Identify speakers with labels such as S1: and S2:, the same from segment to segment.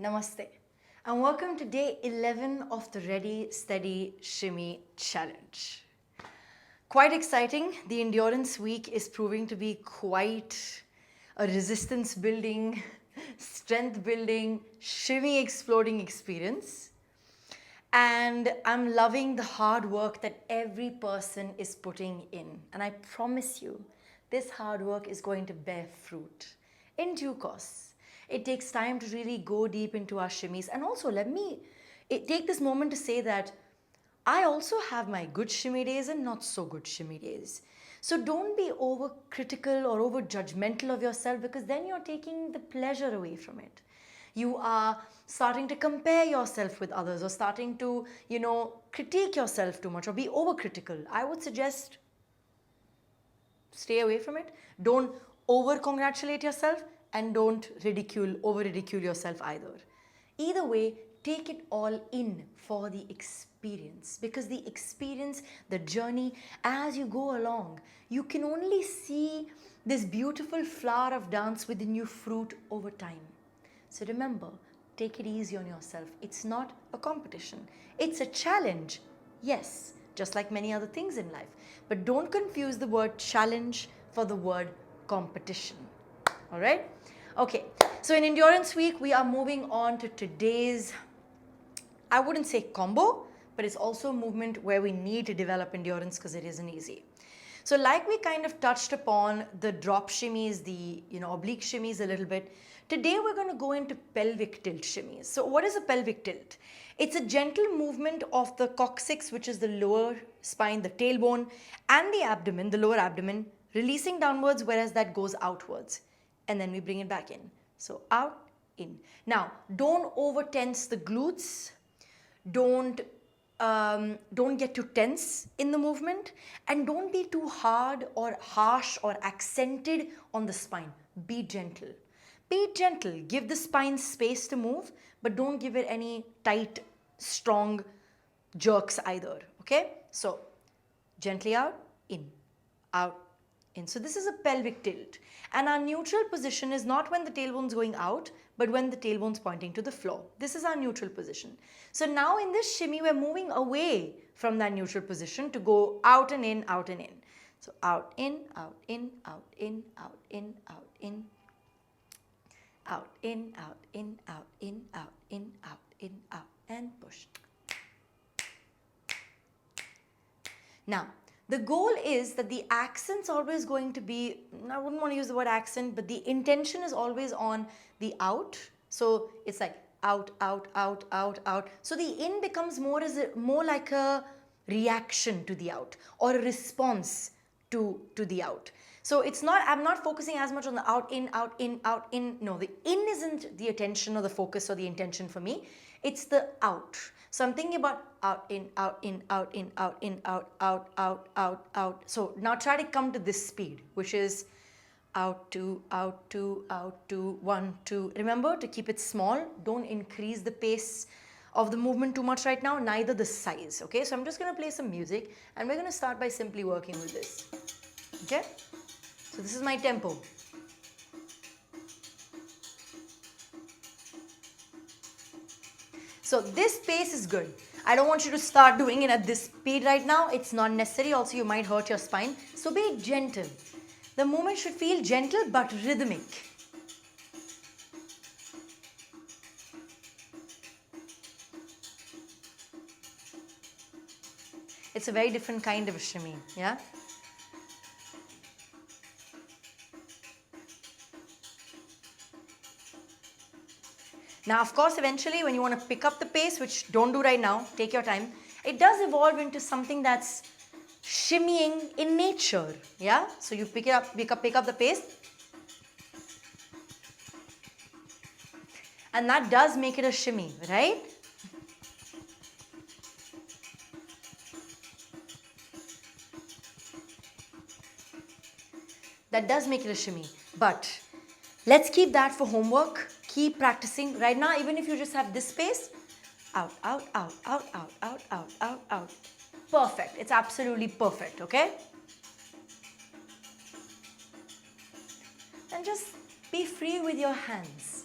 S1: Namaste, and welcome to day 11 of the Ready, Steady, Shimmy challenge. Quite exciting. The endurance week is proving to be quite a resistance building, strength building, shimmy exploding experience. And I'm loving the hard work that every person is putting in. And I promise you, this hard work is going to bear fruit in due course. It takes time to really go deep into our shimmies. And also, let me take this moment to say that I also have my good shimmy days and not so good shimmy days. So don't be over critical or over judgmental of yourself, because then you're taking the pleasure away from it. You are starting to compare yourself with others, or starting to, critique yourself too much or be overcritical. I would suggest stay away from it. Don't over congratulate yourself, and don't over ridicule yourself either. Either way, take it all in for the experience, because the experience, the journey, as you go along, you can only see this beautiful flower of dance within you fruit over time. So remember, take it easy on yourself. It's not a competition, it's a challenge. Yes, just like many other things in life. But don't confuse the word challenge for the word competition. All right? Okay, so in Endurance Week, we are moving on to today's, I wouldn't say combo, but it's also a movement where we need to develop endurance because it isn't easy. So like we kind of touched upon the drop shimmies, the oblique shimmies a little bit, today we're going to go into pelvic tilt shimmies. So what is a pelvic tilt? It's a gentle movement of the coccyx, which is the lower spine, the tailbone, and the abdomen, the lower abdomen, releasing downwards, whereas that goes outwards. And then we bring it back in. So out, in. Now, don't over tense the glutes. Don't get too tense in the movement, and don't be too hard or harsh or accented on the spine. Be gentle. Be gentle. Give the spine space to move, but don't give it any tight, strong jerks either. Okay? So, gently out, in, out, in. So this is a pelvic tilt. And our neutral position is not when the tailbone's going out, but when the tailbone's pointing to the floor. This is our neutral position. So now in this shimmy, we're moving away from that neutral position to go out and in, out and in. So out, in, out, in, out, in, out, in, out, in. Out, in, out, in, out, in, out, in, out, in, out, and push. Now, the goal is that the accent's always going to be, I wouldn't want to use the word accent, but the intention is always on the out. So it's like out, out, out, out, out. So the in becomes more like a reaction to the out, or a response to the out. So it's not, I'm not focusing as much on the out, in, out, in, out, in. No, the in isn't the attention or the focus or the intention for me. It's the out. So I'm thinking about out, in, out, in, out, in, out, in, out, out, out, out, out. So now try to come to this speed, which is out, two, out, two, out, two, one, two. Remember to keep it small. Don't increase the pace of the movement too much right now, neither the size. Okay, so I'm just going to play some music, and we're going to start by simply working with this. Okay, so this is my tempo. So this pace is good. I don't want you to start doing it at this speed right now. It's not necessary. Also, you might hurt your spine. So be gentle. The movement should feel gentle but rhythmic. It's a very different kind of a shimmy, yeah? Now, of course, eventually when you want to pick up the pace, which don't do right now, take your time, it does evolve into something that's shimmying in nature, yeah? So you pick up the pace, and that does make it a shimmy, right? That does make it a shimmy, but let's keep that for homework. Keep practicing. Right now, even if you just have this space, out, out, out, out, out, out, out, out, out. Perfect. It's absolutely perfect, okay? And just be free with your hands.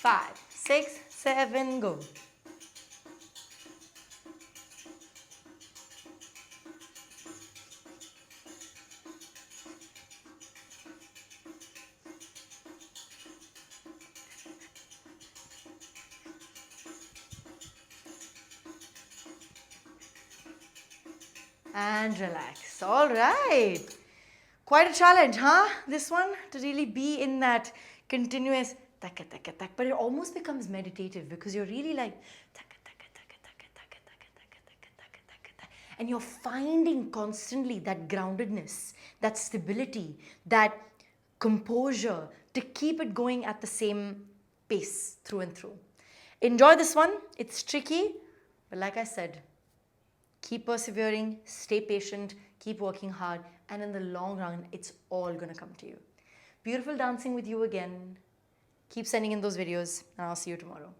S1: 5, 6, 7, go. And relax. All right. Quite a challenge, huh? This one, to really be in that continuous taka taka tak, but it almost becomes meditative because you're really like taka taka taka taka taka taka taka taka taka taka taka, and you're finding constantly that groundedness, that stability, that composure to keep it going at the same pace through and through. Enjoy this one. It's tricky, but like I said, keep persevering, stay patient, keep working hard, and in the long run, it's all gonna come to you. Beautiful dancing with you again. Keep sending in those videos, and I'll see you tomorrow.